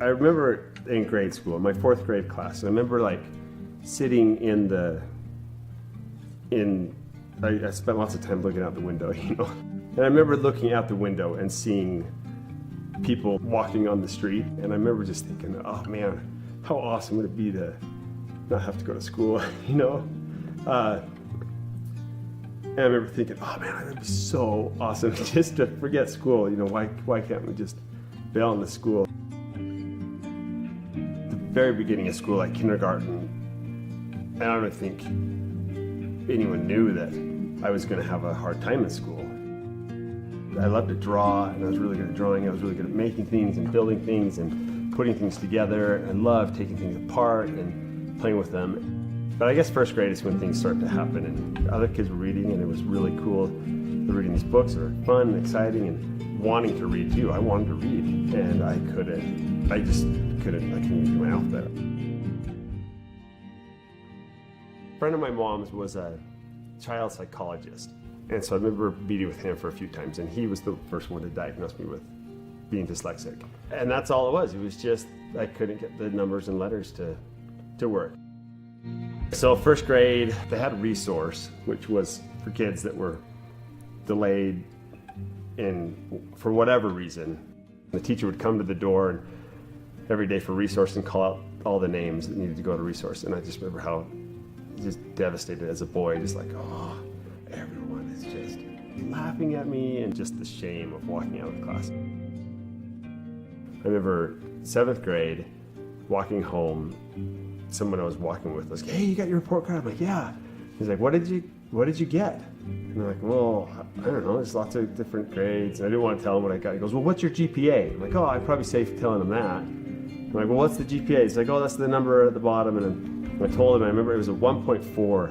I remember in grade school, my 4th grade class, I remember like sitting I spent lots of time looking out the window, you know. And I remember looking out the window and seeing people walking on the street, and I remember just thinking, oh man, how awesome would it be to not have to go to school, you know? And I remember thinking, oh man, that would be so awesome just to forget school, you know, why can't we just bail on the school? The very beginning of school, like kindergarten, I don't think anyone knew that I was going to have a hard time in school. I loved to draw, and I was really good at drawing. I was really good at making things and building things and putting things together. I loved taking things apart and playing with them. But I guess 1st grade is when things started to happen, and other kids were reading, and it was really cool. They were reading these books that were fun and exciting and wanting to read too. I wanted to read, and I couldn't. I couldn't even do my alphabet. A friend of my mom's was a child psychologist, and so I remember meeting with him for a few times, and he was the first one to diagnose me with being dyslexic. And that's all it was. It was just I couldn't get the numbers and letters to work. So 1st grade, they had a resource, which was for kids that were delayed for whatever reason. The teacher would come to the door and every day for resource and call out all the names that needed to go to resource. And I just remember how just devastated as a boy, just like, oh, everyone is just laughing at me, and just the shame of walking out of class. I remember 7th grade, walking home, someone I was walking with was like, hey, you got your report card? I'm like, yeah. He's like, what did you get? And I'm like, well, I don't know, there's lots of different grades. And I didn't want to tell him what I got. He goes, well, what's your GPA? I'm like, oh, I'd probably safe telling him that. I'm like, well, what's the GPA? He's like, oh, that's the number at the bottom. And then I told him, I remember it was a 1.4.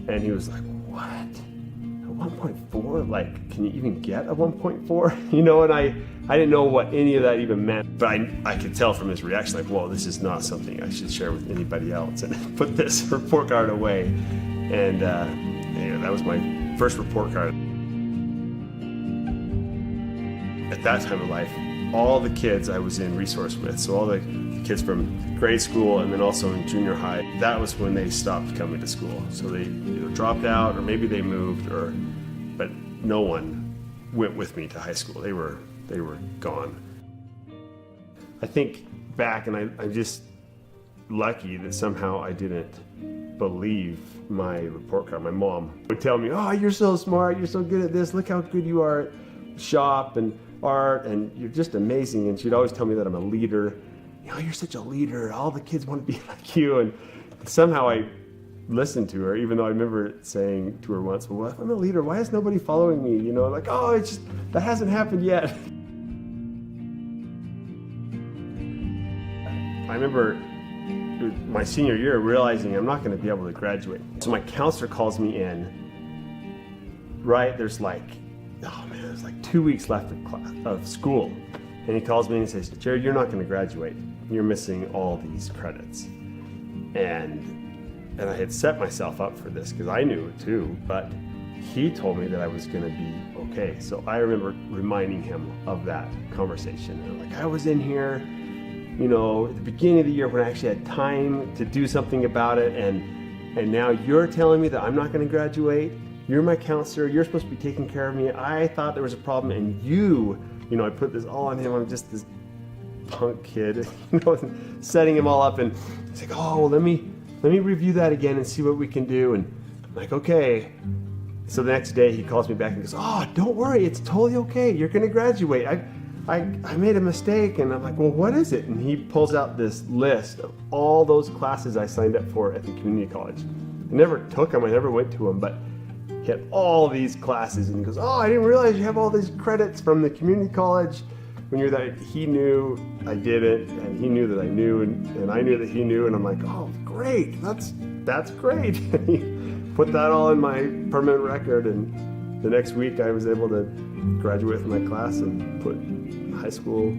And he was like, what? A 1.4? Like, can you even get a 1.4? You know, and I didn't know what any of that even meant, but I could tell from his reaction, like, whoa, this is not something I should share with anybody else. And put this report card away. And that was my first report card. At that time of life, all the kids I was in resource with, so all the kids from grade school and then also in junior high, that was when they stopped coming to school. So they either dropped out or maybe they moved, but no one went with me to high school. They were gone. I think back, and I'm just lucky that somehow I didn't believe my report card. My mom would tell me, oh, you're so smart, you're so good at this, look how good you are at shop and art, and you're just amazing. And she'd always tell me that I'm a leader. You know, you're such a leader, all the kids want to be like you. And somehow I listened to her, even though I remember saying to her once, well, if I'm a leader, why is nobody following me? You know, like, oh, it's just, that hasn't happened yet. I remember my senior year realizing I'm not going to be able to graduate. So my counselor calls me in, right? There's like, oh man, there's like 2 weeks left of school. And he calls me and he says, Jared, you're not going to graduate. You're missing all these credits. And I had set myself up for this because I knew it too, but he told me that I was going to be okay. So I remember reminding him of that conversation. And I'm like, I was in here, you know, at the beginning of the year when I actually had time to do something about it, and now you're telling me that I'm not going to graduate. You're my counselor. You're supposed to be taking care of me. I thought there was a problem, and you know, I put this all on him. I'm just this punk kid, you know, setting him all up, and he's like, oh, well, let me review that again and see what we can do. And I'm like, okay. So the next day he calls me back and goes, oh, don't worry, it's totally okay. You're going to graduate. I made a mistake. And I'm like, well, what is it? And he pulls out this list of all those classes I signed up for at the community college. I never took them, I never went to them, but he had all these classes, and he goes, oh, I didn't realize you have all these credits from the community college when you're that. He knew I did it, and he knew that I knew, and I knew that he knew, and I'm like, oh, great, that's great. He put that all in my permanent record, and the next week I was able to graduate from my class and put high school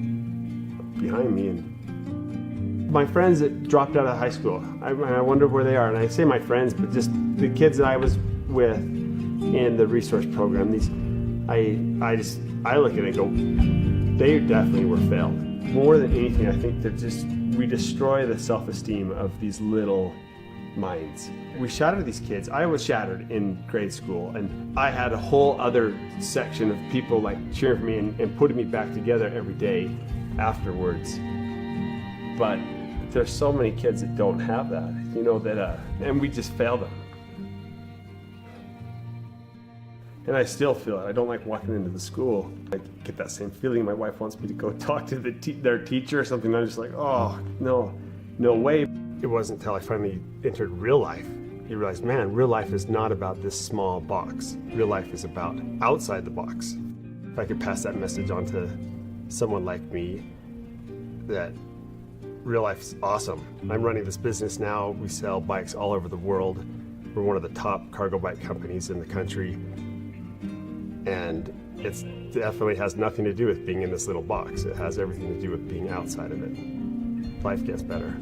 behind me. And my friends that dropped out of high school, I wonder where they are. And I say my friends, but just the kids that I was with in the resource program, I look at it and go, they definitely were failed. more than anything, I think we destroy the self-esteem of these little minds. We shatter these kids. I was shattered in grade school, and I had a whole other section of people like cheering for me and putting me back together every day afterwards. But there's so many kids that don't have that, and we just fail them. And I still feel it. I don't like walking into the school. I get that same feeling. My wife wants me to go talk to their teacher or something. I'm just like, oh, no way. It wasn't until I finally entered real life, you realize, man, real life is not about this small box. Real life is about outside the box. If I could pass that message on to someone like me, that real life is awesome. I'm running this business now. We sell bikes all over the world. We're one of the top cargo bike companies in the country. And it definitely has nothing to do with being in this little box. It has everything to do with being outside of it. Life gets better.